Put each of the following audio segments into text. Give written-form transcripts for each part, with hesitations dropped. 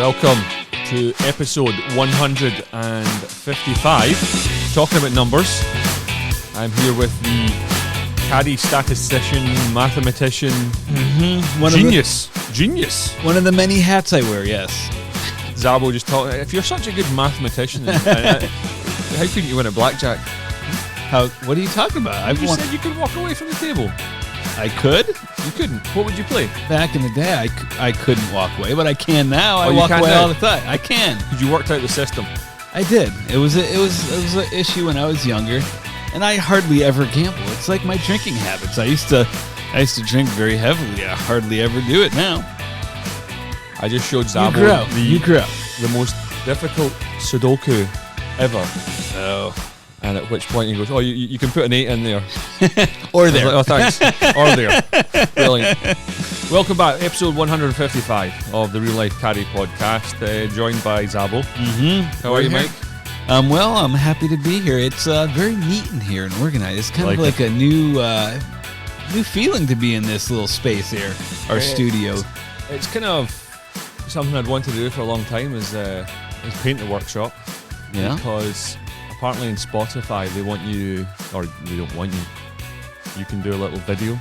Welcome to episode 155. Talking about numbers. I'm here with the Caddie statistician, mathematician, genius. One of the many hats I wear, yes. Zabbo just talking. If you're such a good mathematician, how couldn't you win at blackjack? What are you talking about? You said you could walk away from the table. I could? You couldn't. What would you play? Back in the day, I couldn't walk away, but I can now. I walk away all the time. I can. Because you worked out the system. I did. It was an issue when I was younger, and I hardly ever gamble. It's like my drinking habits. I used to drink very heavily. I hardly ever do it now. I just showed Zabbo You grew up. The most difficult Sudoku ever. Oh. And at which point he goes, oh, you can put an 8 in there. Or there. Like, oh, thanks. Or there. Brilliant. Welcome back. Episode 155 of the Real Life Caddie podcast. Joined by Zabbo. How are you, Mike? Well, I'm happy to be here. It's very neat in here and organized. It's kind of like a new feeling to be in this little space here, our studio. It's kind of something I'd wanted to do for a long time is paint the workshop. Yeah. Because apparently in Spotify they want you, or they don't want you. You can do a little video.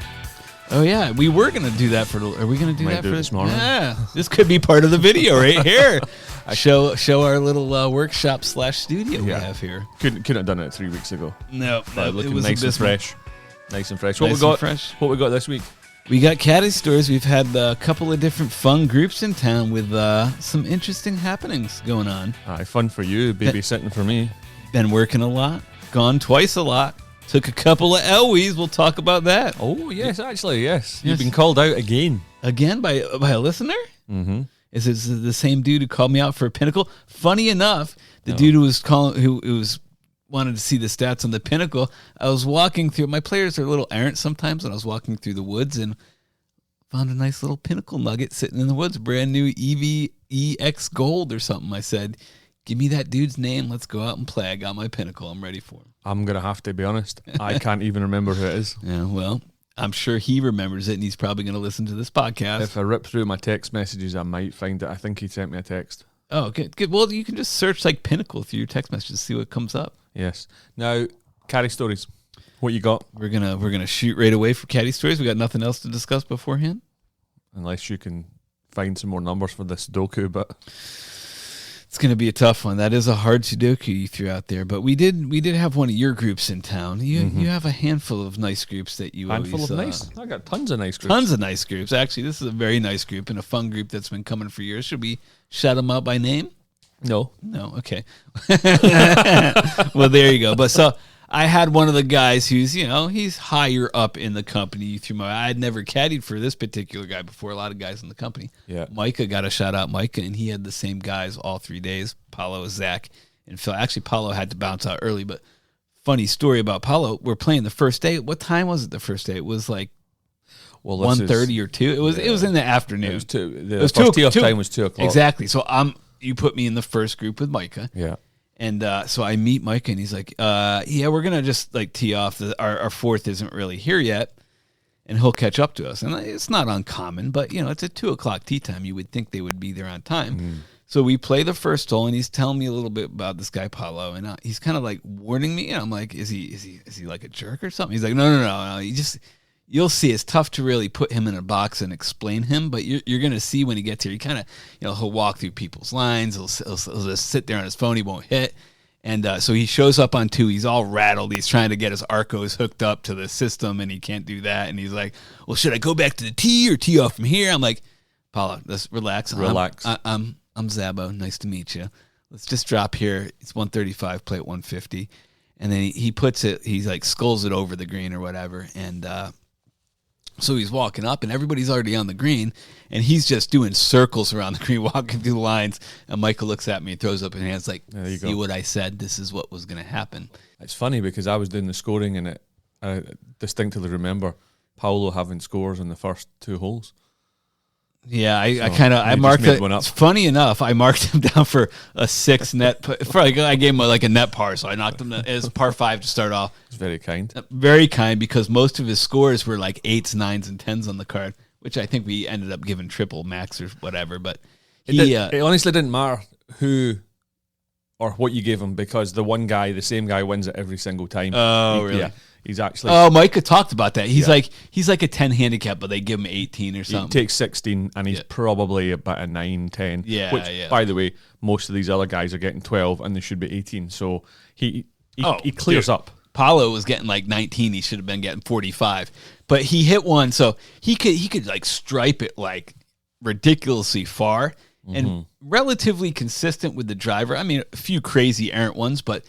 Oh yeah, we were gonna do that for. Are we gonna do that for this morning? Yeah, this could be part of the video right here. Show our little workshop / studio we have here. Couldn't have done it 3 weeks ago. No, looking it was nice and fresh. Nice and fresh. What we got this week? We got Caddie Stories. We've had a couple of different fun groups in town with some interesting happenings going on. Fun for you, babysitting for me. Been working a lot. Gone twice a lot. Took a couple of Elwees. We'll talk about that. Oh, yes, actually, yes. You've been called out again. Again by a listener? Mm-hmm. Is it the same dude who called me out for a pinnacle? Funny enough, the dude who was wanted to see the stats on the pinnacle, I was walking through. My players are a little errant sometimes, and I was walking through the woods and found a nice little pinnacle nugget sitting in the woods, brand new EX Gold or something. I said, give me that dude's name. Let's go out and play. I got my pinnacle. I'm ready for him. I'm going to have to be honest. I can't even remember who it is. Yeah, well, I'm sure he remembers it, and he's probably going to listen to this podcast. If I rip through my text messages, I might find it. I think he sent me a text. Oh, good. Well, you can just search like pinnacle through your text messages to see what comes up. Yes. Now, Caddie Stories. What you got? We're gonna shoot right away for Caddie Stories. We got nothing else to discuss beforehand? Unless you can find some more numbers for this Sudoku, but it's going to be a tough one. That is a hard Sudoku you threw out there, but we did have one of your groups in town. You have a handful of nice groups that you handful always... of nice? I got tons of nice groups. Tons of nice groups. Actually, this is a very nice group and a fun group that's been coming for years. Should we shout them out by name? No, okay. Well, there you go. But so I had one of the guys who's, he's higher up in the company. I had never caddied for this particular guy before. A lot of guys in the company. Yeah. Micah, got a shout out, Micah, and he had the same guys all 3 days. Paulo, Zach, and Phil. Actually, Paulo had to bounce out early, but funny story about Paulo. We're playing the first day. What time was it? The first day? It was like 1:30 or 2. It was in the afternoon. It was 2. The first tee off time was 2 o'clock. Exactly. So you put me in the first group with Micah. Yeah. And so I meet Micah, and he's like, yeah, we're going to just like tee off. Our fourth isn't really here yet, and he'll catch up to us. And it's not uncommon, but, it's a 2 o'clock tee time. You would think they would be there on time. So we play the first hole, and he's telling me a little bit about this guy, Paulo, and he's kind of like warning me. And I'm like, is he like a jerk or something? He's like, no. You'll see. It's tough to really put him in a box and explain him, but you're going to see when he gets here. He kind of, he'll walk through people's lines. He'll just sit there on his phone. He won't hit. And so he shows up on 2. He's all rattled. He's trying to get his Arcos hooked up to the system, and he can't do that. And he's like, well, should I go back to the tee or tee off from here? I'm like, Paulo, let's relax. I'm Zabbo. Nice to meet you. Let's just drop here. It's 135, play at 150. And then he puts it, he's like sculls it over the green or whatever. And so he's walking up, and everybody's already on the green, and he's just doing circles around the green, walking through the lines. And Michael looks at me and throws up his hands like, see what I said? This is what was going to happen. It's funny because I was doing the scoring, and I distinctly remember Paulo having scores on the first 2 holes. Yeah, I marked it. It's funny enough, I marked him down for a 6 net. I gave him like a net par, so I knocked him as par 5 to start off. It's very kind. Very kind, because most of his scores were like 8s, 9s, and 10s on the card, which I think we ended up giving triple max or whatever. But It honestly didn't matter who or what you gave him, because the same guy wins it every single time. Oh, really? Yeah. He's actually... Oh, Micah talked about that. He's like a 10 handicap, but they give him 18 or something. He takes 16, and he's probably about a 9, 10. Yeah, which, by the way, most of these other guys are getting 12, and they should be 18. So he clears up. Paulo was getting like 19. He should have been getting 45. But he hit one, so he could like stripe it like ridiculously far and relatively consistent with the driver. I mean, a few crazy errant ones, but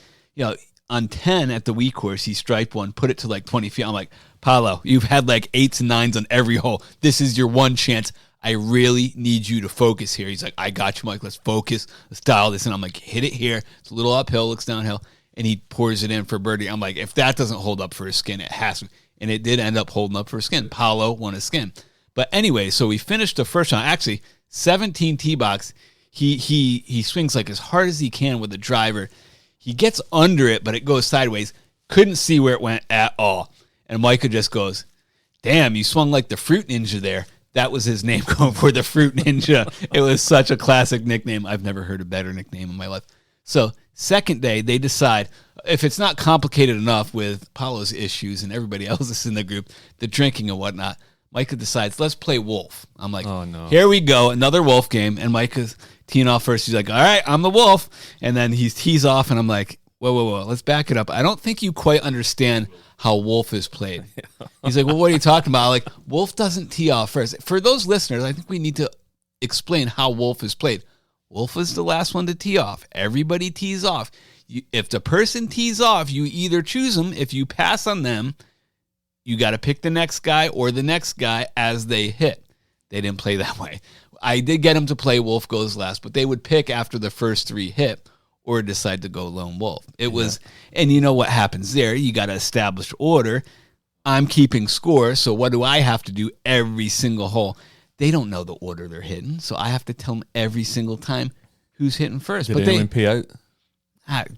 on 10 at the Wii course, he striped one, put it to like 20 feet. I'm like, Paulo, you've had like 8s and 9s on every hole. This is your one chance. I really need you to focus here. He's like, I got you, Mike. Let's focus. Let's dial this in. I'm like, hit it here. It's a little uphill, looks downhill. And he pours it in for birdie. I'm like, if that doesn't hold up for his skin, it has to. And it did end up holding up for his skin. Paulo won his skin. But anyway, so we finished the first round. Actually, 17 tee box. He swings like as hard as he can with the driver. He gets under it, but it goes sideways. Couldn't see where it went at all. And Micah just goes, damn, you swung like the Fruit Ninja there. That was his name going for the Fruit Ninja. It was such a classic nickname. I've never heard a better nickname in my life. So second day, they decide, if it's not complicated enough with Paulo's issues and everybody else's in the group, the drinking and whatnot, Micah decides, let's play Wolf. I'm like, oh, no. Here we go, another Wolf game. And Micah's teeing off first. He's like, all right, I'm the Wolf. And then he tees off, and I'm like, whoa, let's back it up. I don't think you quite understand how Wolf is played. He's like, well, what are you talking about? I'm like, Wolf doesn't tee off first. For those listeners, I think we need to explain how Wolf is played. Wolf is the last one to tee off. Everybody tees off. If the person tees off, you either choose them. If you pass on them, you got to pick the next guy or the next guy as they hit. They didn't play that way. I did get them to play Wolf goes last, but they would pick after the first 3 hit or decide to go lone wolf. It was, and you know what happens there? You got to establish order. I'm keeping score, so what do I have to do every single hole? They don't know the order they're hitting, so I have to tell them every single time who's hitting first. Did anyone pay out?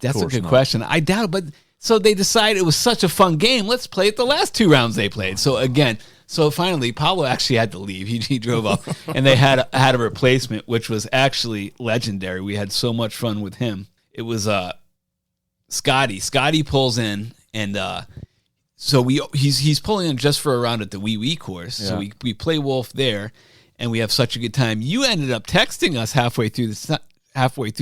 That's a good question. I doubt it, but so they decided it was such a fun game. Let's play it the last 2 rounds they played. So finally, Paulo actually had to leave. He drove off, and they had a replacement, which was actually legendary. We had so much fun with him. It was Scotty. Scotty pulls in, and so he's pulling in just for a round at the Wee course. Yeah. So we play Wolf there, and we have such a good time. You ended up texting us halfway through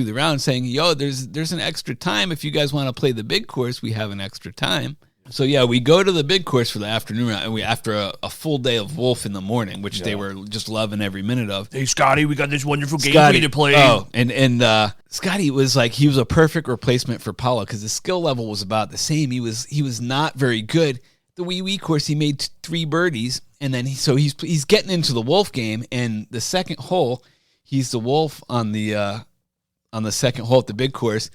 the round saying, yo, there's an extra time. If you guys want to play the big course, we have an extra time. So, yeah, we go to the big course for the afternoon round, and after a full day of Wolf in the morning, which they were just loving every minute of. Hey, Scotty, we got this wonderful game for you to play. Oh, and Scotty was like, he was a perfect replacement for Paulo because the skill level was about the same. He was not very good. The Wee course, he made 3 birdies, and then he's getting into the Wolf game, and the second hole, he's the Wolf on the second hole at the big course,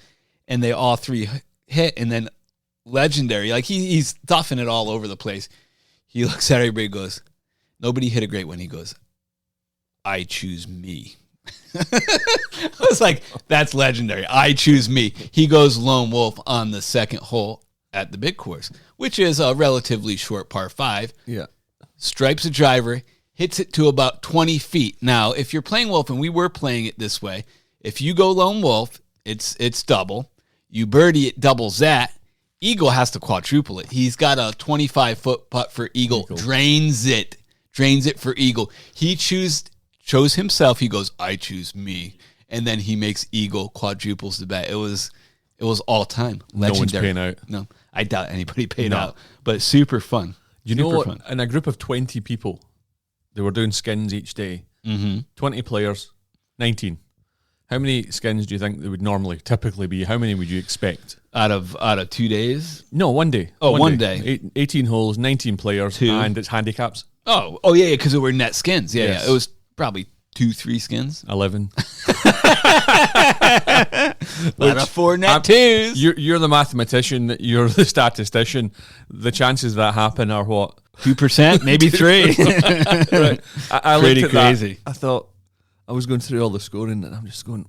and they all 3 hit, and then legendary, like he's duffing it all over the place. He looks at everybody and goes, nobody hit a great one. He goes, I choose me. I was like, that's legendary. I choose me. He goes lone wolf on the second hole at the big course, which is a relatively short par 5. Yeah. Stripes a driver, hits it to about 20 feet. Now, if you're playing wolf, and we were playing it this way, if you go lone wolf, it's double. You birdie, it doubles that. Eagle has to quadruple it. He's got a 25-foot putt for Eagle. Drains it for Eagle. He chose himself. He goes, I choose me. And then he makes Eagle quadruples the bet. It was all time. Legendary. No one's paying out. No, I doubt anybody paid out. But super fun. You know what? In a group of 20 people, they were doing skins each day. 20 players, 19. How many skins do you think there would typically be? How many would you expect? Out of 2 days? No, 1 day. Oh, one day. 18 holes, 19 players, and it's handicaps. Oh yeah, because it were net skins. Yeah, it was probably 2-3 skins. 11. Out of 4 net twos. You're the mathematician. You're the statistician. The chances that happen are what? 2%, maybe 3. Right. I Pretty crazy. I thought I was going through all the scoring, and I'm just going,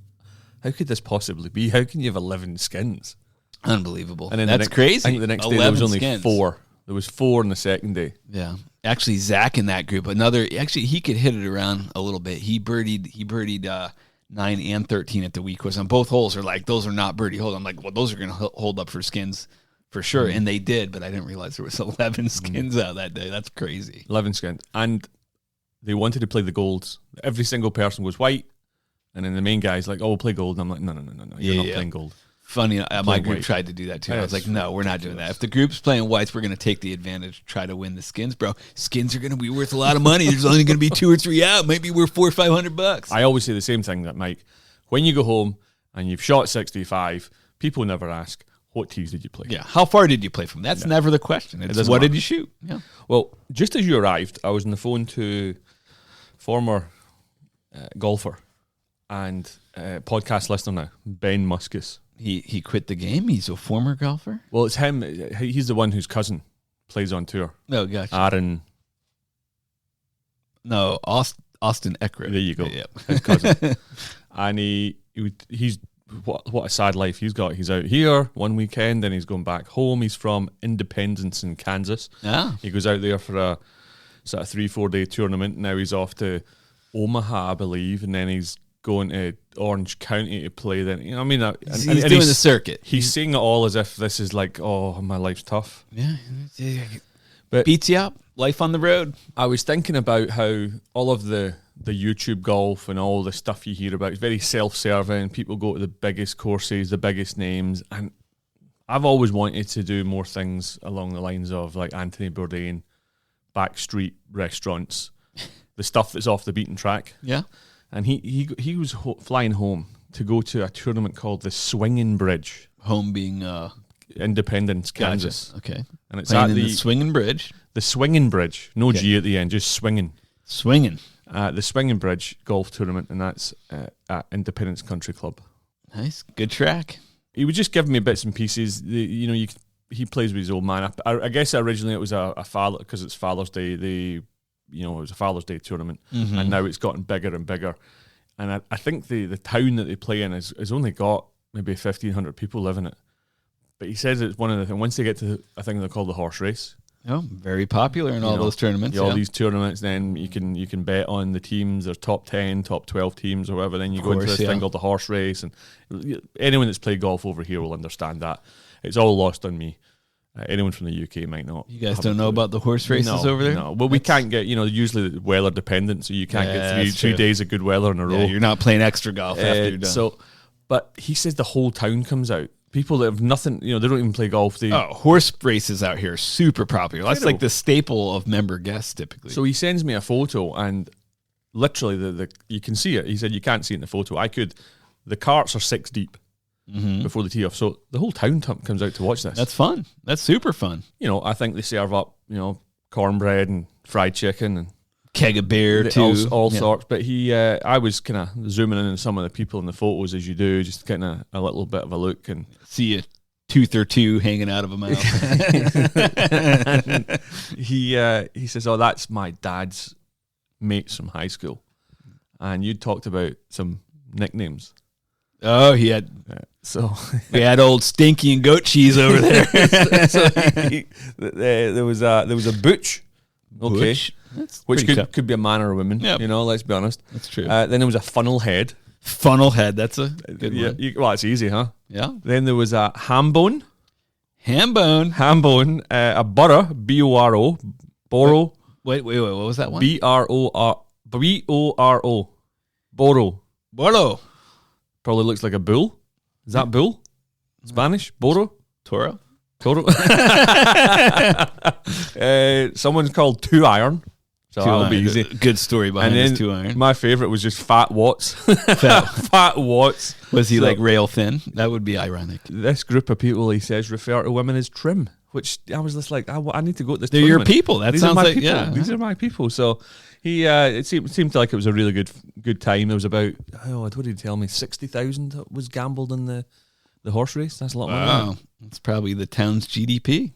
how could this possibly be? How can you have 11 skins? Unbelievable. And then that's crazy. I think the next day there was only skins. 4. There was 4 on the second day. Yeah. Actually, Zach in that group, he could hit it around a little bit. He birdied 9 and 13 at the week course. On both holes are like, those are not birdie holes. I'm like, well, those are going to hold up for skins for sure. And they did, but I didn't realize there was 11 skins out that day. That's crazy. 11 skins. And they wanted to play the golds. Every single person was white. And then the main guy's like, oh, we'll play gold. And I'm like, no. You're not playing gold. Funny, my group white. tried to do that too. I was like, no, we're not doing that. If the group's playing whites, we're going to take the advantage, try to win the skins, bro. Skins are going to be worth a lot of money. There's only going to be 2 or 3 out. Maybe we're $400 or $500. I always say the same thing, that Mike, when you go home and you've shot 65, people never ask, what tees did you play? Yeah, how far did you play from? That's never the question. It's what did you shoot? Yeah. Well, just as you arrived, I was on the phone to former golfer and podcast listener now, Ben Muskus. He quit the game? He's a former golfer? Well, it's him. He's the one whose cousin plays on tour. Oh, gotcha. Aaron. No, Austin Eckert. There you go. Yeah. His cousin. And he's what a sad life he's got. He's out here one weekend, then he's going back home. He's from Independence in Kansas. Ah. He goes out there for a sort of 3-4 day tournament. Now he's off to Omaha, I believe, and then he's going to Orange County to play. Then, you know, I mean, he's doing the circuit. He's saying it all as if this is like, oh, my life's tough. Yeah, but beats you up. Life on the road. I was thinking about how all of the YouTube golf and all the stuff you hear about is very self-serving. People go to the biggest courses, the biggest names, and I've always wanted to do more things along the lines of like Anthony Bourdain, backstreet restaurants, the stuff that's off the beaten track. Yeah. And he was flying home to go to a tournament called the Swinging Bridge. Home being Independence, Kansas. Gotcha. Okay. And it's playing at in the the Swinging Bridge. The Swinging Bridge. No G at the end, just swinging. Swinging. The Swinging Bridge golf tournament, and that's at Independence Country Club. Nice. Good track. He was just giving me bits and pieces. He plays with his old man. I guess originally it was a father, because it's Father's Day. It was a Father's Day tournament, and now it's gotten bigger and bigger. And I think the town that they play in has only got maybe 1,500 people live in it. But he says it's one of the things. Once they get to, I think they're called the horse race. Oh, very popular in all those tournaments. All these tournaments, then you can bet on the teams. There's top 10, top 12 teams or whatever. Then you go into this thing called the horse race, and anyone that's played golf over here will understand that. It's all lost on me. Anyone from the UK might not. You guys don't know about the horse races over there? No. Well, we can't get, usually weather dependent, so you can't get three days of good weather in a row. You're not playing extra golf after you're done. But he says the whole town comes out. People that have nothing, they don't even play golf. Horse races out here are super popular. That's like the staple of member guests typically. So he sends me a photo, and literally you can see it. He said you can't see it in the photo. I could. The carts are 6 deep before the tee off. So the whole town comes out to watch this. That's fun. That's super fun. I think they serve up, cornbread and fried chicken and keg of beer too, all sorts. But I was kind of zooming in on some of the people in the photos as you do, just getting a little bit of a look and see a tooth or two hanging out of a mouth. He says, "Oh, that's my dad's mates from high school," and you talked about some nicknames. Oh, he had. We had old Stinky and Goat Cheese over there. There was a Butch. Okay. Butch? Which could be a man or a woman, let's be honest. That's true. Then there was a funnel head. Funnel head, that's a good one. Well, it's easy, huh? Yeah. Then there was a hambone. Hambone. A burro, B-O-R-O. Boro. Wait, what was that one? B-R-O-R. B-O-R-O. Boro. Probably looks like a bull. Is that bull? Spanish? Boro? Toro. Someone's called 2 Iron. So that'll be easy. Good story behind this 2 Iron. My favourite was just Fat Watts. Fat Watts. Was he like rail thin? That would be ironic. This group of people, he says, refer to women as trim, which I was just like, I need to go to this They're tournament. your people. That sounds like, people. These are my people. So he, it seemed like it was a really good time. There was about, what did he tell me, 60,000 was gambled in the horse race. That's a lot more. Wow. That's probably the town's GDP.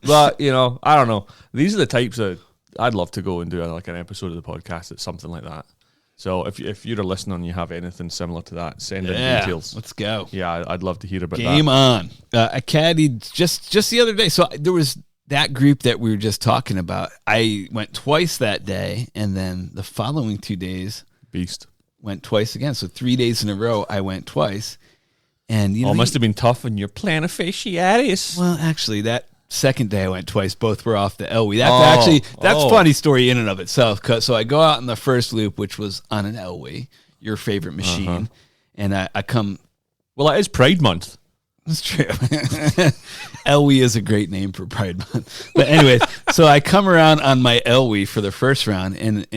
But, I don't know. These are the types that I'd love to go and do like an episode of the podcast that's something like that. So if you're a listener and you have anything similar to that, send in details. Let's go. Yeah, I'd love to hear about that. Game on. A caddy just the other day. So there was that group that we were just talking about, I went twice that day, and then the following 2 days, Beast. Went twice again. So 3 days in a row, I went twice. And you know, must have been tough when you're playing a fasciitis. Well, actually, that second day I went twice. Both were off the Elwee. That's a funny story in and of itself. So I go out in the first loop, which was on an Elwee, your favorite machine, and I come. Well, it is Pride Month. That's true. Elwee is a great name for Pride Month. But anyways, so I come around on my Elwee for the first round, and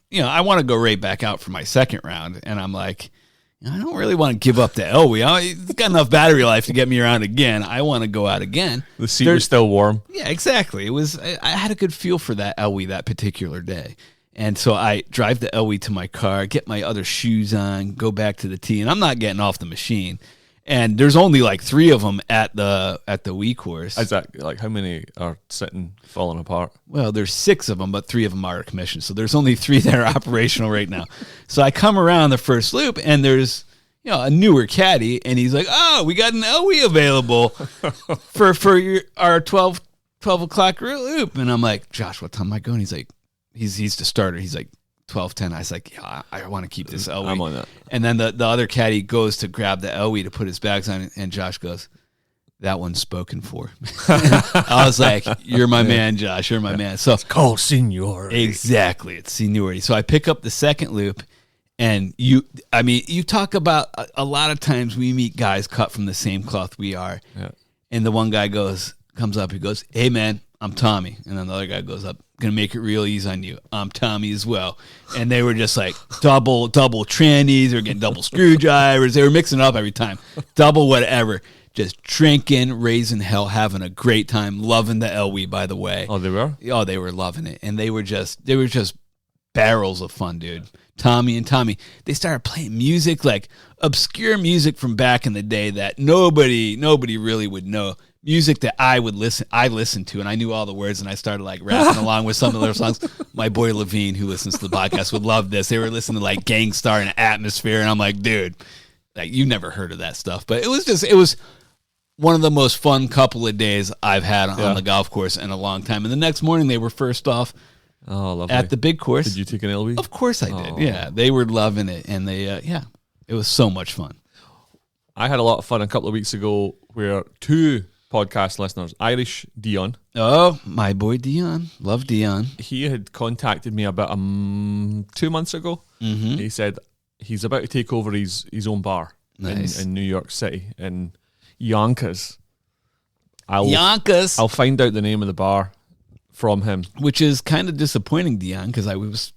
you know, I want to go right back out for my second round, and I'm like, I don't really want to give up the Elwee. It's got enough battery life to get me around again. I want to go out again. The seat was still warm. Yeah, exactly. It was. I had a good feel for that Elwee that particular day. And so I drive the Elwee to my car, get my other shoes on, go back to the tee, and I'm not getting off the machine. And there's only like 3 of them at the Wii course. Is that like how many are sitting, falling apart? Well, there's 6 of them, but 3 of them are commissioned. So there's only 3 that are operational right now. So I come around the first loop, and there's a newer caddy, and he's like, "Oh, we got an Elwee available for our 12 o'clock loop." And I'm like, "Josh, what time am I going?" He's like, he's the starter. He's like, 12:10. I was like, yeah, I want to keep this Elwee. I'm on that. And then the other caddy goes to grab the Elwee to put his bags on, and Josh goes, "That one's spoken for." I was like, "You're my man, Josh. You're my man." So it's called seniority. Exactly, it's seniority. So I pick up the second loop, and you talk about a lot of times we meet guys cut from the same cloth we are, and the one guy comes up, he goes, "Hey man, I'm Tommy," and then the other guy goes up, "Gonna make it real easy on you. I'm Tommy as well." And they were just like double trannies. They were getting double screwdrivers. They were mixing it up every time. Double whatever. Just drinking, raising hell, having a great time, loving the Elwee, by the way. Oh, they were? Oh, they were loving it. And they were just barrels of fun, dude. Tommy, they started playing music, like obscure music from back in the day that nobody really would know. Music that I listened to, and I knew all the words, and I started like rapping along with some of their songs. My boy Levine, who listens to the podcast, would love this. They were listening to like Gangstar and Atmosphere, and I'm like, dude, like you never heard of that stuff. But it was one of the most fun couple of days I've had on the golf course in a long time. And the next morning they were first off at the big course. Did you take an Elwee? Of course I did. Yeah, they were loving it, and they it was so much fun. I had a lot of fun a couple of weeks ago where 2 podcast listeners, Irish Dion. Oh, my boy Dion. Love Dion. He had contacted me about 2 months ago. Mm-hmm. He said he's about to take over his own bar in New York City, in Yonkers. I'll find out the name of the bar from him. Which is kind of disappointing, Dion, because I was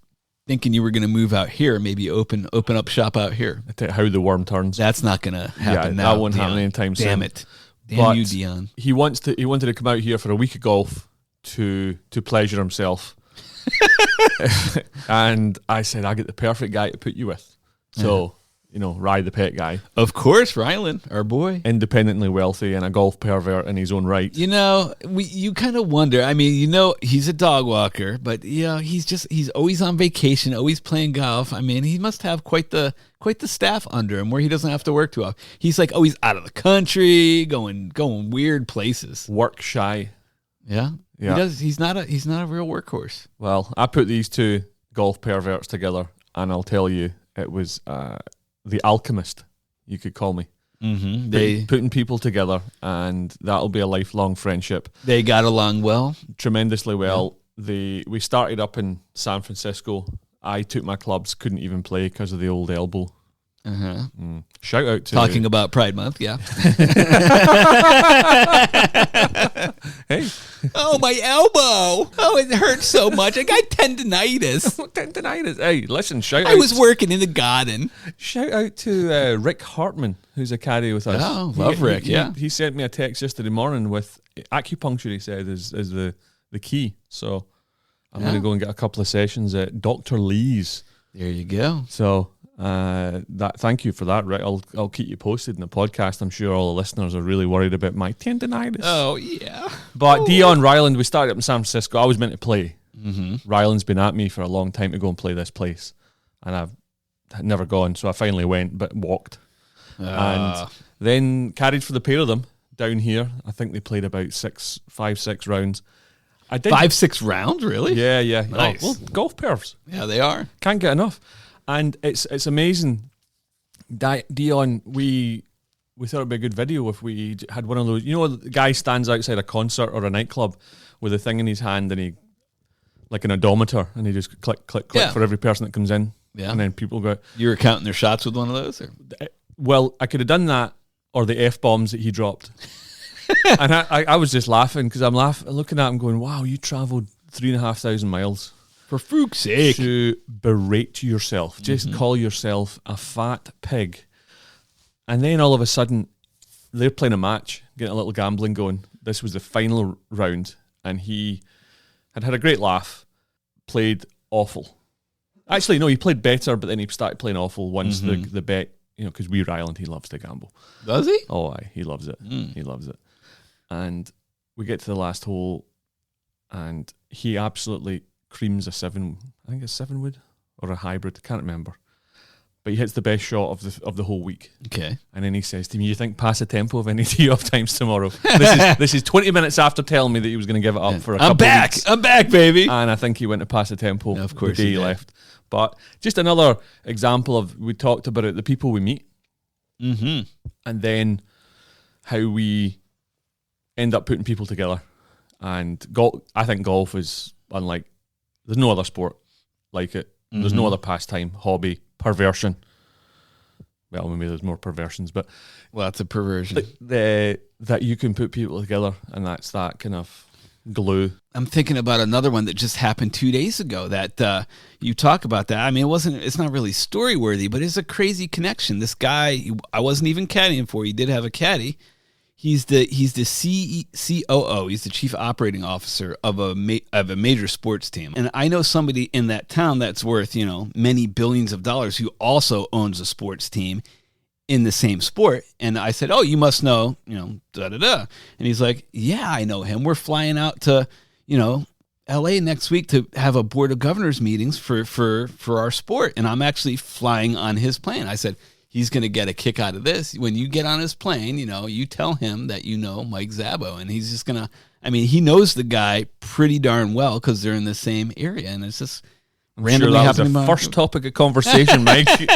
thinking you were going to move out here, maybe open up shop out here. I tell you how the worm turns. That's not going to happen now. That won't happen anytime soon. Damn it. Damn you, Dion. He wanted to come out here for a week of golf to pleasure himself. And I said, I get the perfect guy to put you with. So, Rye the pet guy. Of course, Rylan, our boy. Independently wealthy and a golf pervert in his own right. You kind of wonder. I mean, he's a dog walker, but he's always on vacation, always playing golf. I mean, he must have quite the staff under him where he doesn't have to work too often. He's like always out of the country, going weird places. Work shy. Yeah. He does. He's not a real workhorse. Well, I put these 2 golf perverts together, and I'll tell you, it was the alchemist, you could call me. Mm-hmm. Putting people together, and that'll be a lifelong friendship. They got along well, tremendously well. Yeah. We started up in San Francisco. I took my clubs, couldn't even play because of the old elbow. Uh-huh. Shout out to talking about Pride Month, yeah. Hey, oh, my elbow! Oh, it hurts so much. I got tendinitis. Tendinitis. Hey, listen, shout out. I was working in the garden. Shout out to Rick Hartman, who's a caddy with us. Oh, love Rick. He sent me a text yesterday morning with acupuncture. He said is the key. So I'm going to go and get a couple of sessions at Dr. Lee's. There you go. So. Thank you for that, Rick. I'll keep you posted in the podcast. I'm sure all the listeners are really worried about my tendinitis. Oh yeah. But Dion Ryland, we started up in San Francisco. I was meant to play. Mm-hmm. Ryland's been at me for a long time to go and play this place, and I've never gone. So I finally went, but walked, and then carried for the pair of them down here. I think they played about 6 rounds, I did 5-6 rounds, really? Yeah. Nice. Oh, well, golf perfs. Yeah, they are. Can't get enough. And it's amazing. Dion, we thought it'd be a good video if we had one of those. You know, the guy stands outside a concert or a nightclub with a thing in his hand, and he, like an odometer, and he just click for every person that comes in. Yeah. And then people go. You were counting their shots with one of those? Or? Well, I could have done that, or the F-bombs that he dropped. And I was just laughing because I'm looking at him going, wow, you travelled 3,500 miles. For fuck's sake. To berate yourself. Just call yourself a fat pig. And then all of a sudden, they're playing a match, getting a little gambling going. This was the final round, and he had a great laugh, played awful. Actually, no, he played better, but then he started playing awful once the bet, because Weir Island, he loves to gamble. Does he? Oh, aye, he loves it. He loves it. And we get to the last hole, and he absolutely creams a 7, I think it's 7-wood, or a hybrid, I can't remember. But he hits the best shot of the whole week. Okay. And then he says to me, you think pass a tempo of any tee off times tomorrow? This is 20 minutes after telling me that he was going to give it up for a couple of weeks. I'm back, baby. And I think he went to pass a tempo of course the day he left. But just another example of, we talked about it, the people we meet. And then how we end up putting people together. And I think golf is unlike, there's no other sport like it. There's no other pastime, hobby, perversion. Well, maybe there's more perversions, but that's a perversion. That you can put people together, and that's that kind of glue. I'm thinking about another one that just happened 2 days ago that you talk about that. I mean, it's not really story worthy, but it's a crazy connection. This guy, I wasn't even caddying for. He did have a caddy. He's the COO. He's the chief operating officer of a major sports team. And I know somebody in that town that's worth, many billions of dollars who also owns a sports team in the same sport. And I said, oh, you must know, da-da-da. And he's like, yeah, I know him. We're flying out to, LA next week to have a board of governors meetings for our sport. And I'm actually flying on his plane. I said, he's going to get a kick out of this. When you get on his plane, you tell him that you know Mike Zabbo, and he's just going to, he knows the guy pretty darn well because they're in the same area, and it's just randomly happening. That was the first topic of conversation, Mike. He'd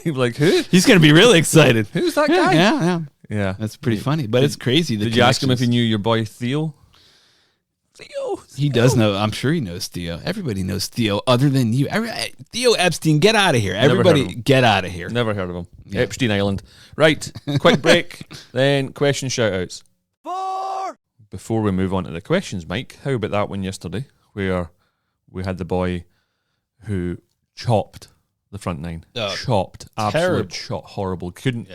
be like, who? He's going to be really excited. Who's that guy? Yeah. That's pretty funny, but it's crazy. Did you ask him if he knew your boy Theo? He does know. I'm sure he knows Theo. Everybody knows Theo other than you. Theo Epstein, get out of here. Everybody get out of here. Never heard of him. Yeah. Epstein Island. Right, quick break, then question shout-outs. 4! Before we move on to the questions, Mike, how about that one yesterday where we had the boy who chopped the front nine. Chopped. Absolute shot. Horrible. Couldn't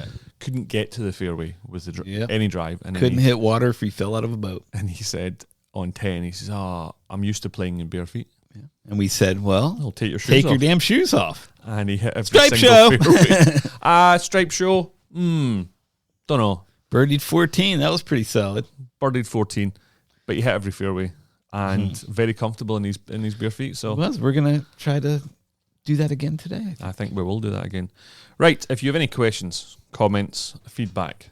get to the fairway with any drive. And couldn't hit water if he fell out of a boat. And he said, on 10, he says, I'm used to playing in bare feet. Yeah. And we said, well, I'll take your shoes off. Your damn shoes off. And he hit every Stripe single show. fairway. Stripe show. Don't know. Birdied 14. That was pretty solid. Birdied 14, but he hit every fairway and very comfortable in his bare feet. So we're gonna try to do that again today. I think we will do that again. Right. If you have any questions, comments, feedback,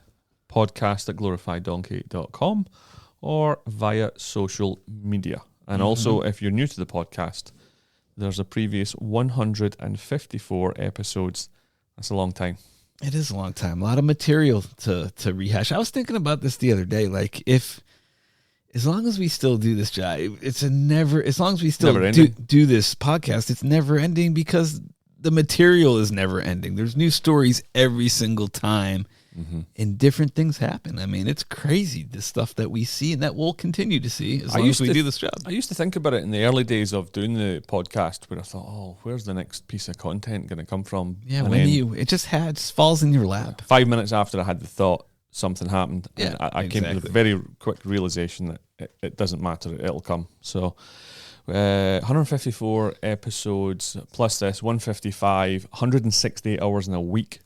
podcast@glorifieddonkey.com. or via social media. And also, if you're new to the podcast, there's a previous 154 episodes. That's a long time. It is a long time. A lot of material to rehash. I was thinking about this the other day. Like, as long as we still do this job, as long as we still do this podcast, it's never ending because the material is never ending. There's new stories every single time. And different things happen. It's crazy, the stuff that we see and that we'll continue to see as long as we do this job. I used to think about it in the early days of doing the podcast where I thought, where's the next piece of content going to come from? Yeah, and it just falls in your lap. 5 minutes after I had the thought, something happened. And I came to the very quick realization that it doesn't matter, it'll come. So 154 episodes plus this, 155, 168 hours in a week.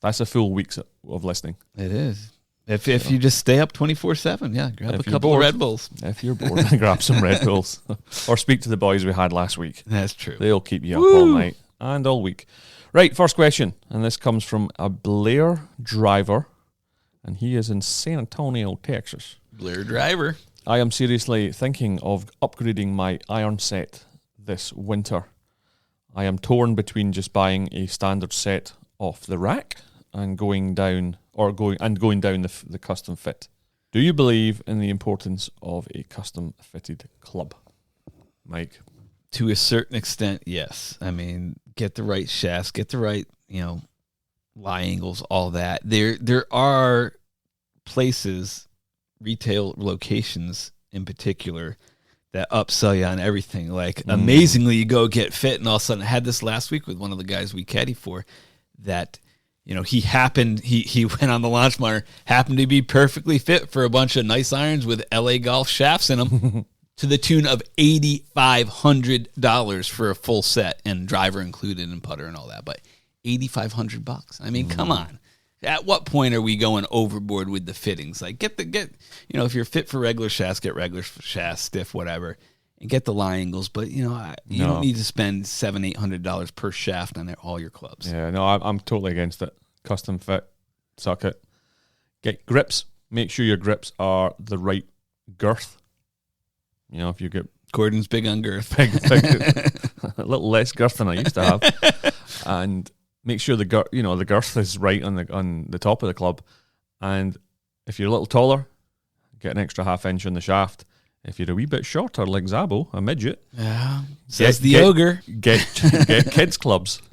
That's a full week of listening. It is. If you just stay up 24/7, grab a couple of Red Bulls. If you're bored, grab some Red Bulls. Or speak to the boys we had last week. That's true. They'll keep you up all night and all week. Right, first question. And this comes from a Blair Driver. And he is in San Antonio, Texas. Blair Driver. I am seriously thinking of upgrading my iron set this winter. I am torn between just buying a standard set off the rack and going down the custom fit. Do you believe in the importance of a custom fitted club, Mike? To a certain extent, yes. I mean, get the right shafts, get the right, lie angles, all that. There are places, retail locations in particular, that upsell you on everything. Like, amazingly, you go get fit, and all of a sudden, I had this last week with one of the guys we caddy for, that, he went on the launch monitor, happened to be perfectly fit for a bunch of nice irons with LA Golf shafts in them. To the tune of $8,500 for a full set and driver included and putter and all that. But $8,500. I mean, come on. At what point are we going overboard with the fittings? Like, if you're fit for regular shafts, get regular shafts, stiff, whatever, and get the lie angles. But you don't need to spend $700-800 per shaft on all your clubs. Yeah, no, I'm totally against it. Custom fit, suck it. Get grips. Make sure your grips are the right girth. If you get Gordon's big on girth, big, a little less girth than I used to have, and make sure the girth is right on the top of the club. And if you're a little taller, get an extra half inch on the shaft. If you're a wee bit shorter, like Zabbo, a midget, says the ogre, get kids clubs.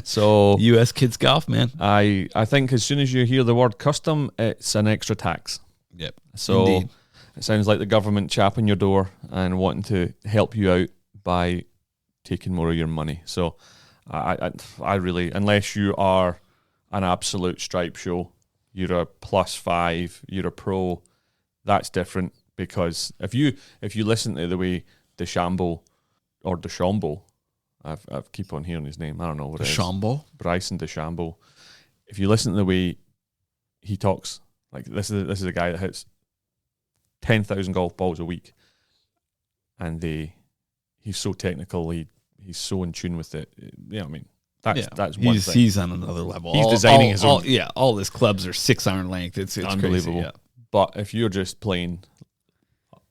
So U.S. kids golf, man. I think as soon as you hear the word custom, it's an extra tax. Yep. So. Indeed. It sounds like the government chapping your door and wanting to help you out by taking more of your money. So I really, unless you are an absolute stripe show, you're a +5, you're a pro, that's different. Because if you listen to the way DeChambeau or DeChambeau, I keep on hearing his name, I don't know what it is. DeChambeau? Bryson DeChambeau. If you listen to the way he talks, like this is a guy that hits 10,000 golf balls a week, and he's so technical, he's so in tune with it. I mean, that's one thing. He's on another level. He's designing his own. All his clubs are 6 iron length. It's unbelievable. Crazy, yeah. But if you're just playing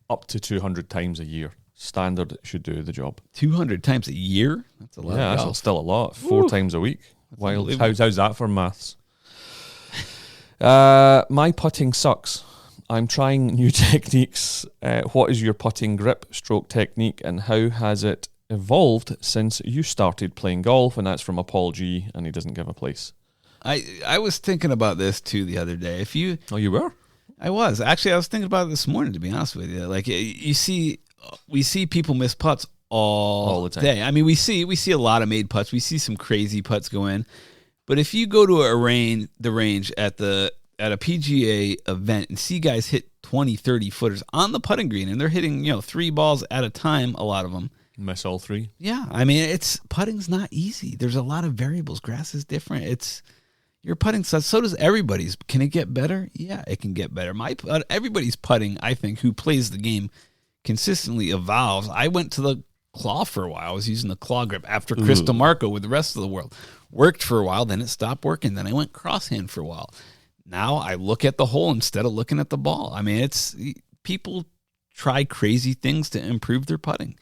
up to 200 times a year, standard should do the job. 200 times a year? That's a lot. Yeah, of golf. That's still a lot. 4 times a week. Wild. How's that for maths? My putting sucks. I'm trying new techniques. What is your putting grip stroke technique, and how has it evolved since you started playing golf? And that's from a Paul G, and he doesn't give a place. I was thinking about this too the other day. Oh, you were? I was. Actually, I was thinking about it this morning, to be honest with you. Like, we see people miss putts all the time. Day. I mean, we see a lot of made putts. We see some crazy putts go in. But if you go to the range at a PGA event and see guys hit 20, 30 footers on the putting green, and they're hitting, 3 balls at a time, a lot of them. Miss all 3. Yeah. I mean, putting's not easy. There's a lot of variables. Grass is different. Your putting, so does everybody's. Can it get better? Yeah, it can get better. Everybody's putting, I think, who plays the game consistently evolves. I went to the claw for a while. I was using the claw grip after Chris DeMarco with the rest of the world. Worked for a while, then it stopped working. Then I went crosshand for a while. Now I look at the hole instead of looking at the ball. I mean, people try crazy things to improve their putting.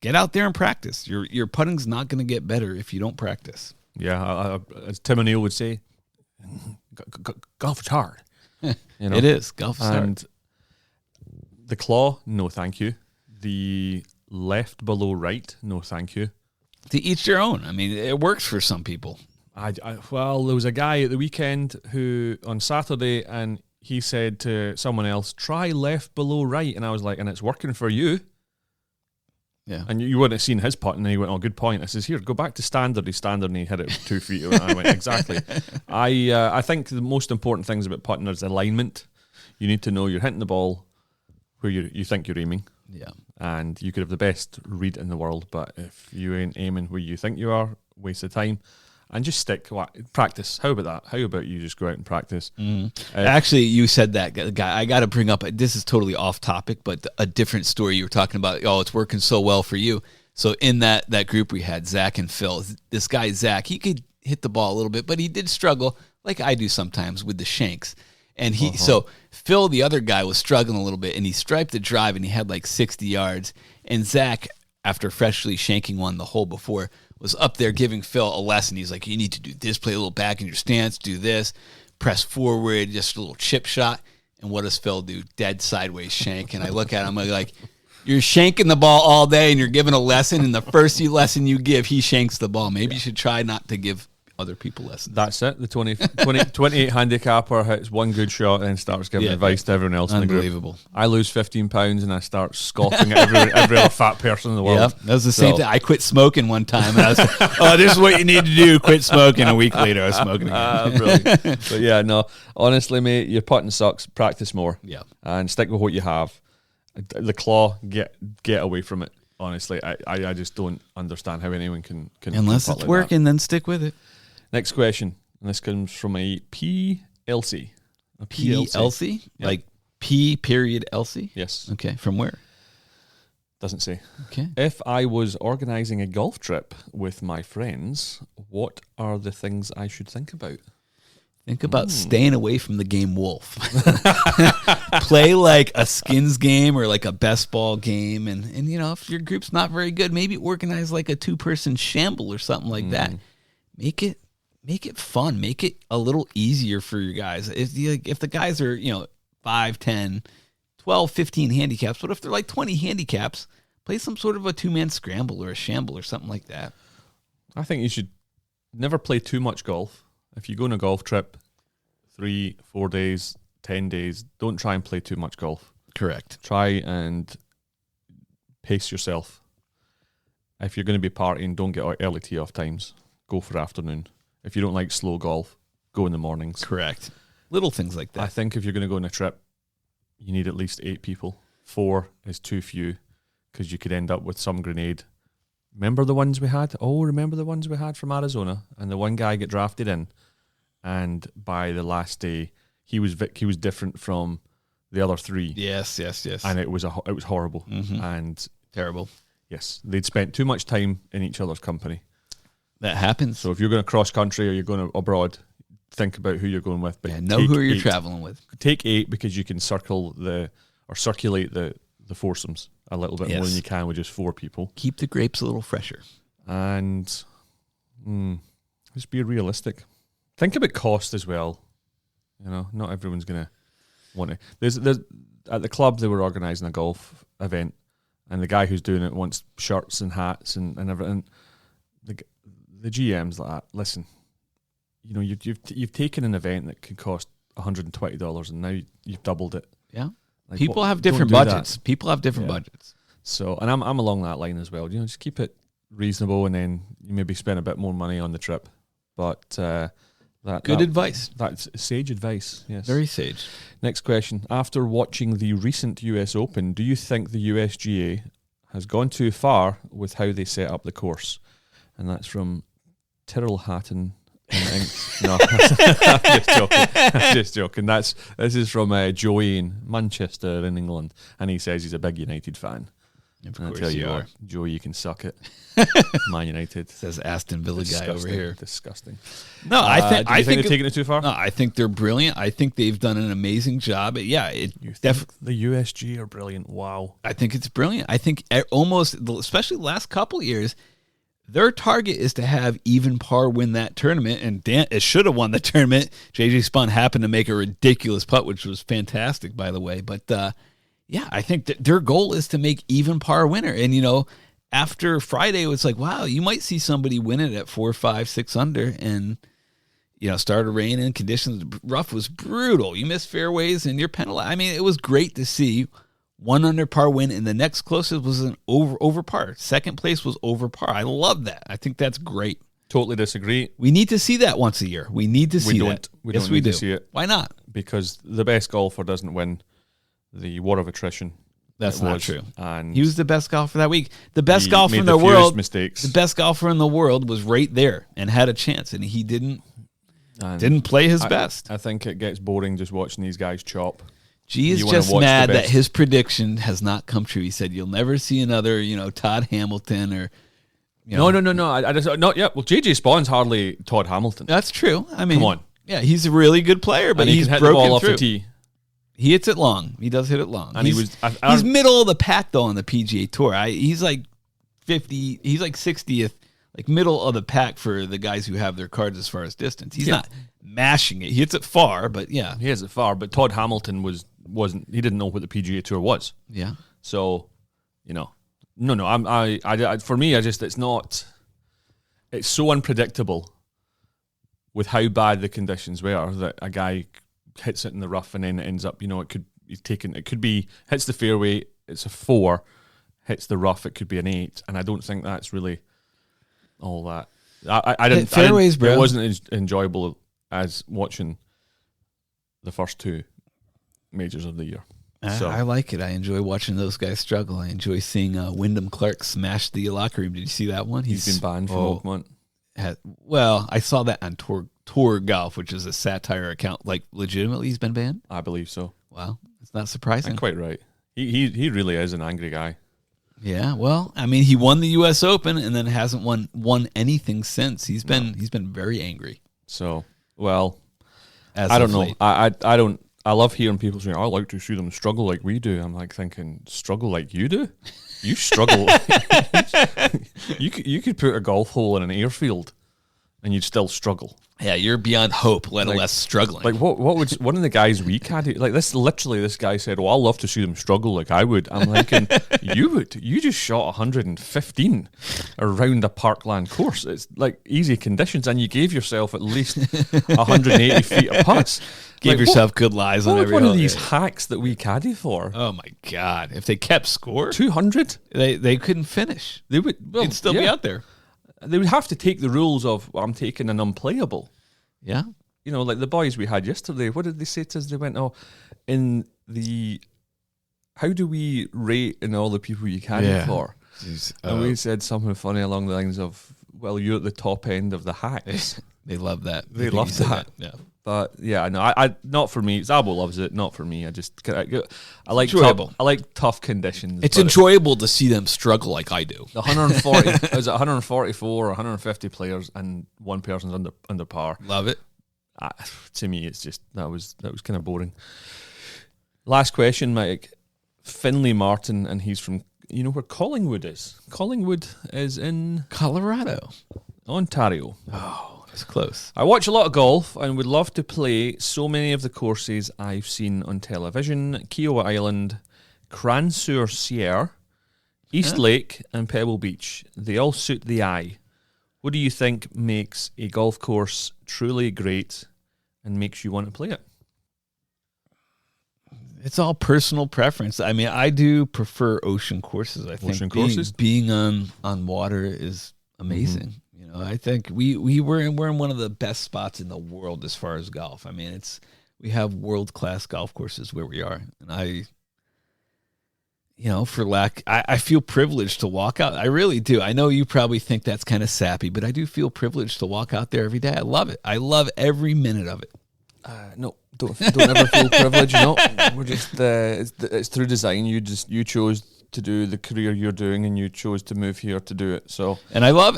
Get out there and practice. Your putting's not going to get better if you don't practice. Yeah, as Tim O'Neill would say, golf is hard. It is. Golf is hard. And the claw, no thank you. The left below right, no thank you. To each their own. I mean, it works for some people. Well, there was a guy at the weekend who, on Saturday, and he said to someone else, try left below right. And I was like, and it's working for you. Yeah. And you wouldn't have seen his putt, and he went, oh, good point. I says, here, go back to standard. He's standard, and he hit it 2 feet. And I went, exactly. I think the most important things about putting is alignment. You need to know you're hitting the ball where you think you're aiming. Yeah. And you could have the best read in the world, but if you ain't aiming where you think you are, waste of time. And just practice. How about that? How about you just go out and practice? Actually, you said that, guy. I got to bring up, this is totally off topic, but a different story you were talking about. Oh, it's working so well for you. So in that group we had, Zach and Phil. This guy, Zach, he could hit the ball a little bit, but he did struggle, like I do sometimes, with the shanks. And so Phil, the other guy, was struggling a little bit, and he striped the drive, and he had like 60 yards. And Zach, after freshly shanking one the hole before, was up there giving Phil a lesson. He's like, you need to do this, play a little back in your stance, do this, press forward, just a little chip shot. And what does Phil do? Dead sideways shank. And I look at him, I'm like, you're shanking the ball all day and you're giving a lesson, and the first lesson you give, he shanks the ball. Maybe you should try not to give other people lessons. That's it. The 28 handicapper hits one good shot and starts giving advice to everyone else in the group. Unbelievable. I lose 15 pounds and I start scoffing at every other fat person in the world. Yep, that was the same thing. I quit smoking one time, and I was like, oh, this is what you need to do, quit smoking. A week later, I was smoking again. Brilliant. But yeah, no, honestly, mate, your putting sucks. Practice more. Yeah. And stick with what you have. The claw, get away from it. Honestly, I just don't understand how anyone can unless it's working, then stick with it. Next question, and this comes from a PLC. A PLC? Yep. Like P period LC? Yes. Okay, from where? Doesn't say. Okay. If I was organizing a golf trip with my friends, what are the things I should think about? Think about staying away from the game Wolf. Play like a skins game or like a best ball game. And you know, if your group's not very good, maybe organize like a 2-person shamble or something like that. Make it fun. Make it a little easier for your guys. If the guys are, 5, 10, 12, 15 handicaps, what if they're like 20 handicaps? Play some sort of a 2-man scramble or a shamble or something like that. I think you should never play too much golf. If you go on a golf trip, 3, 4 days, 10 days, don't try and play too much golf. Correct. Try and pace yourself. If you're going to be partying, don't get early tee-off times. Go for afternoon. If you don't like slow golf, go in the mornings. Correct. Little things like that. I think if you're going to go on a trip, you need at least 8 people. 4 is too few because you could end up with some grenade. Remember the ones we had? Oh, remember the ones we had from Arizona? And the one guy got drafted in, and by the last day, he was different from the other 3. Yes. And it was horrible and terrible. Yes, they'd spent too much time in each other's company. That happens. So if you're going to cross country or you're going abroad, think about who you're going with. But know who you're traveling with. Take 8 because you can circulate the foursomes a little bit more than you can with just 4 people. Keep the grapes a little fresher. And just be realistic. Think about cost as well. Not everyone's going to want to. There's at the club they were organising a golf event, and the guy who's doing it wants shirts and hats and everything. The GM's like that. Listen, you've taken an event that could cost $120 and now you've doubled it. Yeah. Like, people have different budgets. People have different budgets. So, and I'm along that line as well. Just keep it reasonable, and then you maybe spend a bit more money on the trip. But good advice. That's sage advice. Yes, very sage. Next question: after watching the recent US Open, do you think the USGA has gone too far with how they set up the course? And that's from Tyrrell Hatton. No, I'm just joking. This is from Joey in Manchester in England, and he says he's a big United fan. Of course, I tell you what, Joey, you can suck it. Man United says Aston Villa guy over here. Disgusting. No, I think they're taking it too far. No, I think they're brilliant. I think they've done an amazing job. Yeah, the USG are brilliant. Wow, I think it's brilliant. I think almost, especially the last couple of years, their target is to have even par win that tournament, and it should have won the tournament. JJ Spahn happened to make a ridiculous putt, which was fantastic, by the way. But I think that their goal is to make even par winner. And after Friday, it was like, wow, you might see somebody win it at 4, 5, 6 under, and started raining, conditions rough was brutal. You missed fairways and you're penalized. I mean, it was great to see 1 under par win, and the next closest was an over par. Second place was over par. I love that. I think that's great. Totally disagree. We need to see that once a year. We need to see that. We don't need to see it. Why not? Because the best golfer doesn't win the war of attrition. That's not true. And he was the best golfer that week. The best golfer in the world. Mistakes. The best golfer in the world was right there and had a chance, and he didn't play his best. I think it gets boring just watching these guys chop. G is just mad that his prediction has not come true. He said you'll never see another, Todd Hamilton or. No. I just not yet. Well, JJ Spawn's hardly Todd Hamilton. That's true. I mean, come on. Yeah, he's a really good player, but and he he's can hit the broken ball through. off the tee. He hits it long. He does hit it long. And he's middle of the pack though on the PGA Tour. He's like 50. He's like 60th, like middle of the pack for the guys who have their cards as far as distance. He's not mashing it. He hits it far, but yeah, he hits it far. But Todd Hamilton wasn't. He didn't know what the PGA Tour was. Yeah. So, no. For me, it's not. It's so unpredictable with how bad the conditions were that a guy hits it in the rough and then it ends up, it could be, hits the fairway, it's a 4, hits the rough, it could be an 8, and I don't think that's really all that. Fairways, bro. It wasn't as enjoyable as watching the first 2 majors of the year. So I like it. I enjoy watching those guys struggle. I enjoy seeing Wyndham Clark smash the locker room. Did you see that one? He's been banned from Oakmont. Well, I saw that on Tour Golf, which is a satire account. Like, legitimately, he's been banned? I believe so. Wow. It's not surprising. I'm quite right. He really is an angry guy. Yeah, well, I mean, he won the U.S. Open and then hasn't won anything since. He's been very angry. So, well, I don't know. I don't. I love hearing people saying, "I like to see them struggle like we do." I'm like thinking, struggle like you do? You struggle. you could put a golf hole in an airfield, and you'd still struggle. Yeah, you're beyond hope, let alone struggling. Like what would one of the guys we caddy like this? Literally, this guy said, "Well, I'll love to see them struggle like I would." I'm thinking, you would. You just shot 115 around a parkland course. It's like easy conditions, and you gave yourself at least 180 feet of putts. Give yourself good lies on every one hole. Of these hacks that we caddy for. Oh my God! If they kept score, 200, they couldn't finish. They would. Well, they'd still be out there. They would have to take the rules of I'm taking an unplayable. Yeah. Like the boys we had yesterday, what did they say to us? They went, how do we rate in all the people you caddy for? Jeez. And we said something funny along the lines of, well, you're at the top end of the hacks. They love that. They love that. Yeah. But yeah, no, I not for me. Zabbo loves it, not for me. I like tough conditions. It's enjoyable to see them struggle like I do. The 140 is it 144 or 150 players and one person's under par. Love it. To me, it's just that was kind of boring. Last question, Mike. Finley Martin, and he's from where Collingwood is. Collingwood is in Colorado, Ontario. Oh. It's close. I watch a lot of golf and would love to play so many of the courses I've seen on television. Kiowa Island, Cran-sur-Sierre, East Lake and Pebble Beach. They all suit the eye. What do you think makes a golf course truly great and makes you want to play it? It's all personal preference. I mean, I do prefer ocean courses. I think being on water is amazing. Mm-hmm. I think we're in one of the best spots in the world as far as golf. I mean, we have world-class golf courses where we are. And I feel privileged to walk out. I really do. I know you probably think that's kind of sappy, but I do feel privileged to walk out there every day. I love it. I love every minute of it. No, don't ever feel privileged. We're just it's through design. You chose to do the career you're doing, and you chose to move here to do it. So, and I love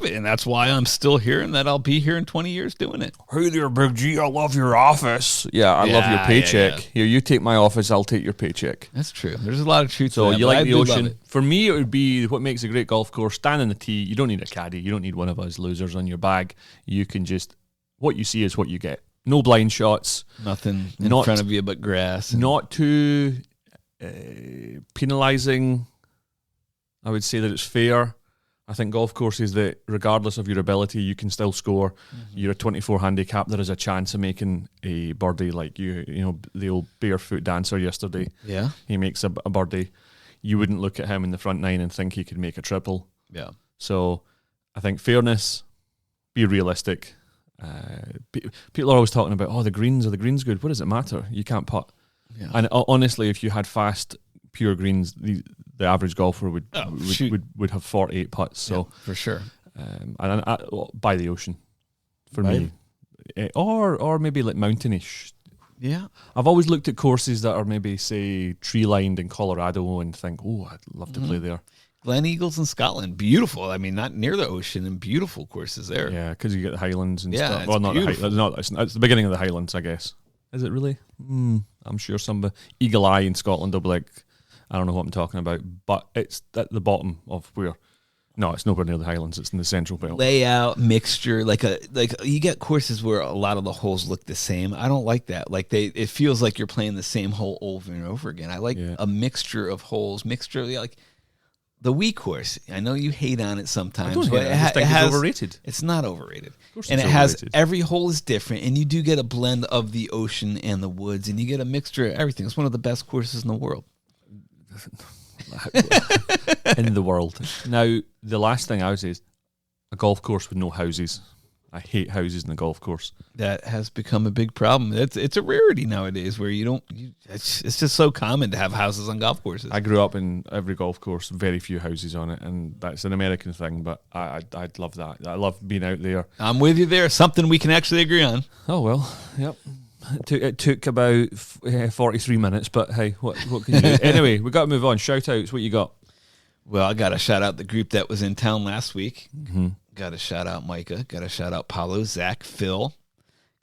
it, and that's why I'm still here, and that I'll be here in 20 years doing it. Hey there, Big G. I love your office. Yeah, I love your paycheck. Yeah. Here, you take my office. I'll take your paycheck. That's true. There's a lot of truth. So to that, you like the ocean? For me, it would be what makes a great golf course. Stand on the tee. You don't need a caddy. You don't need one of us losers on your bag. You can just what you see is what you get. No blind shots. Nothing in front of you but grass. Not too penalising. I would say that it's fair. I think golf courses that, regardless of your ability, you can still score. Mm-hmm. You're a 24 handicap. There is a chance of making a birdie, like the old barefoot dancer yesterday. Yeah, he makes a birdie. You wouldn't look at him in the front nine and think he could make a triple. Yeah. So I think fairness, be realistic. People are always talking about, are the greens good? What does it matter? You can't putt. Yeah. And honestly, if you had fast, pure greens, the average golfer would have 48 putts. So yeah, for sure. And by the ocean, for me, or maybe like mountainish. Yeah, I've always looked at courses that are maybe say tree lined in Colorado and think, oh, I'd love to play there. Glen Eagles in Scotland, beautiful. I mean, not near the ocean, and beautiful courses there. Yeah, because you get the Highlands and Yeah, stuff. it's Well, not beautiful. the Highlands. It's the beginning of the Highlands, I guess. Is it really? I'm sure some Eagle Eye in Scotland will be like, I don't know what I'm talking about, but it's at the bottom of where. No, it's nowhere near the Highlands. It's in the Central Belt. Layout, mixture, like you get courses where a lot of the holes look the same. I don't like that. Like it feels like you're playing the same hole over and over again. I like a mixture of holes, like the Wii course. I know you hate on it sometimes, but I just think it's overrated. It's not overrated. Of course And it's it has overrated. every hole is different, and you do get a blend of the ocean and the woods, and you get a mixture of everything. It's one of the best courses in the world. In the world. Now, the last thing I would say is a golf course with no houses. I hate houses in the golf course. That has become a big problem. It's a rarity nowadays where it's just so common to have houses on golf courses. I grew up in every golf course, very few houses on it, and that's an American thing, but I'd love that. I love being out there. I'm with you there. Something we can actually agree on. Oh, well, yep. It took about 43 minutes, but hey, what can you do? Anyway, we got to move on. Shoutouts, what you got? Well, I got to shout out the group that was in town last week. Mm-hmm. Got to shout out Micah. Got to shout out Paulo, Zach, Phil.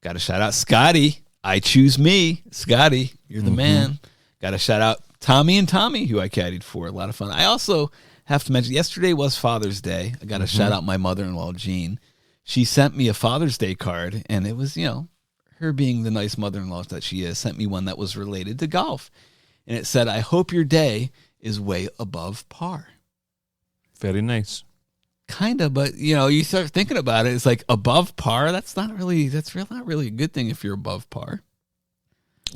Got to shout out Scotty. I choose me. Scotty, you're the man. Got to shout out Tommy and Tommy, who I caddied for. A lot of fun. I also have to mention, yesterday was Father's Day. I got to shout out my mother-in-law, Jean. She sent me a Father's Day card, and it was, her being the nice mother-in-law that she is, sent me one that was related to golf. And it said, I hope your day is way above par. Very nice. Kind of, but you start thinking about it. It's like above par. That's not really a good thing if you're above par.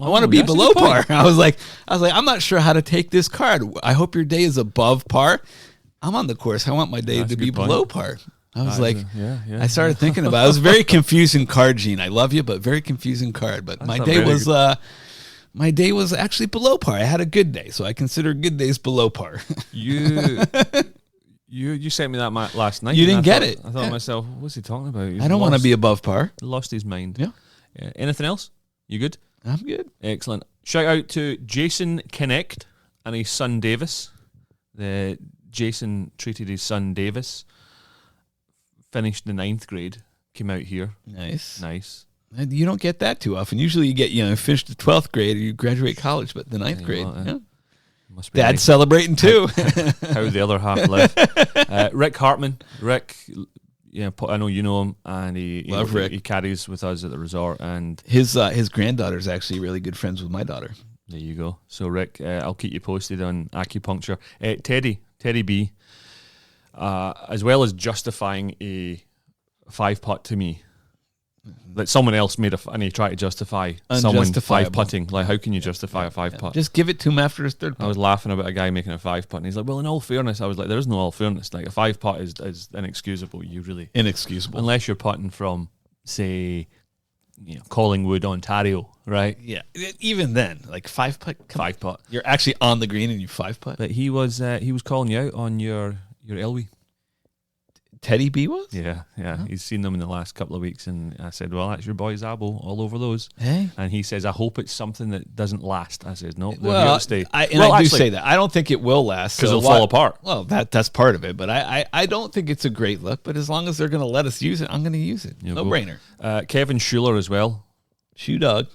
I want to be below par. I was like, I'm not sure how to take this card. I hope your day is above par. I'm on the course. I want my day to be below par. I was I started thinking about it. It was a very confusing card, Gene. I love you, but very confusing card. But my day was actually below par. I had a good day, so I consider good days below par. You sent me that last night. You didn't get it. I thought to myself, what's he talking about? I don't want to be above par. Lost his mind. Yeah. Anything else? You good? I'm good. Excellent. Shout out to Jason Connect and his son Davis. Jason treated his son Davis. Finished the 9th grade. Came out here. Nice. You don't get that too often. Usually you get, finish the 12th grade or you graduate college, but the 9th grade. Must be Dad's nice. Celebrating too. How the other half live. Rick Hartman. Rick, I know you know him, and Rick. He caddies with us at the resort, and his granddaughter's actually really good friends with my daughter. There you go. So Rick, I'll keep you posted on acupuncture. Teddy B, as well as justifying a 5-putt to me. Like someone else made and he tried to justify someone 5-putting. Like, how can you justify a 5-putt? Just give it to him after his 3rd putt. I was laughing about a guy making a 5-putt, and he's like, well, in all fairness, I was like, there is no all fairness. Like, a 5-putt is inexcusable. Inexcusable. Unless you're putting from, say, Collingwood, Ontario, right? Yeah. Even then, like 5-putt. 5-putt. You're actually on the green and you 5-putt. But he was calling you out on your Elwee. Teddy B was? Yeah. Oh. He's seen them in the last couple of weeks, and I said, well, that's your boy Zabbo all over those. Hey. And he says, I hope it's something that doesn't last. I said, no, they're well, here to stay. I do say that. I don't think it will last. Because it'll fall apart. Well, that's part of it, but I don't think it's a great look, but as long as they're going to let us use it, I'm going to use it. No brainer. Kevin Schuler as well. Shoe dog.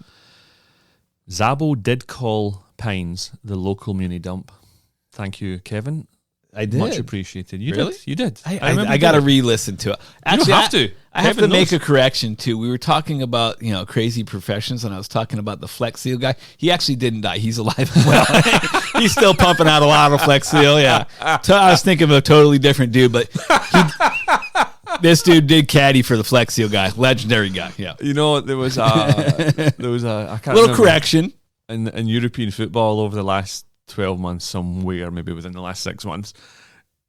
Zabbo did call Pines the local muni dump. Thank you, Kevin. I did. Much appreciated. You really? did. You did. I got to re-listen to it. Actually, I have to make a correction too. We were talking about crazy professions, and I was talking about the Flex Seal guy. He actually didn't die. He's alive and well. He's still pumping out a lot of Flex Seal. Yeah. I was thinking of a totally different dude, but this dude did caddy for the Flex Seal guy, legendary guy. Yeah. There was I can't little correction in European football over the last 12 months somewhere, maybe within the last 6 months,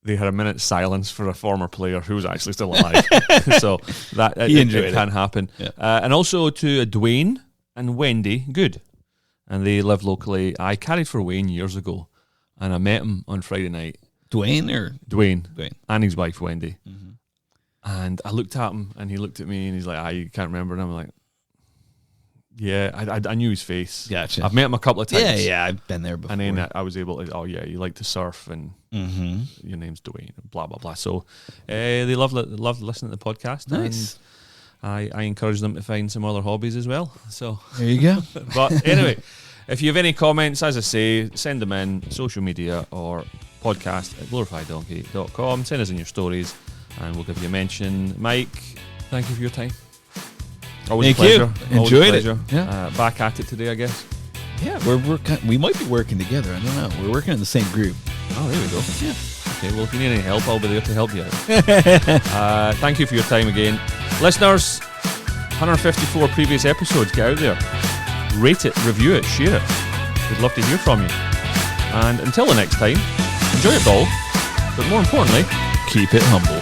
they had a minute's silence for a former player who was actually still alive. So that it can happen. Yeah. And also to Dwayne and Wendy Good. And they live locally. I caddied for Wayne years ago, and I met him on Friday night. Dwayne. And his wife, Wendy. Mm-hmm. And I looked at him, and he looked at me, and he's like, you can't remember. And I'm like, yeah, I knew his face. Gotcha. I've met him a couple of times. Yeah, I've been there before. And then I was able to, you like to surf, and your name's Dwayne, blah, blah, blah. So they love listening to the podcast. Nice. And I encourage them to find some other hobbies as well. So there you go. But anyway, if you have any comments, as I say, send them in social media or podcast@glorifieddonkey.com. Send us in your stories and we'll give you a mention. Mike, thank you for your time. Always Thank a pleasure. you. Always Enjoyed a pleasure. it. Yeah. Back at it today, I guess. Yeah, we might be working together. I don't know. We're working in the same group. Oh, there we go. Yeah. Okay, well, if you need any help, I'll be there to help you out. Thank you for your time again. Listeners, 154 previous episodes. Get out there. Rate it, review it, share it. We'd love to hear from you. And until the next time, enjoy your golf, but more importantly, keep it humble.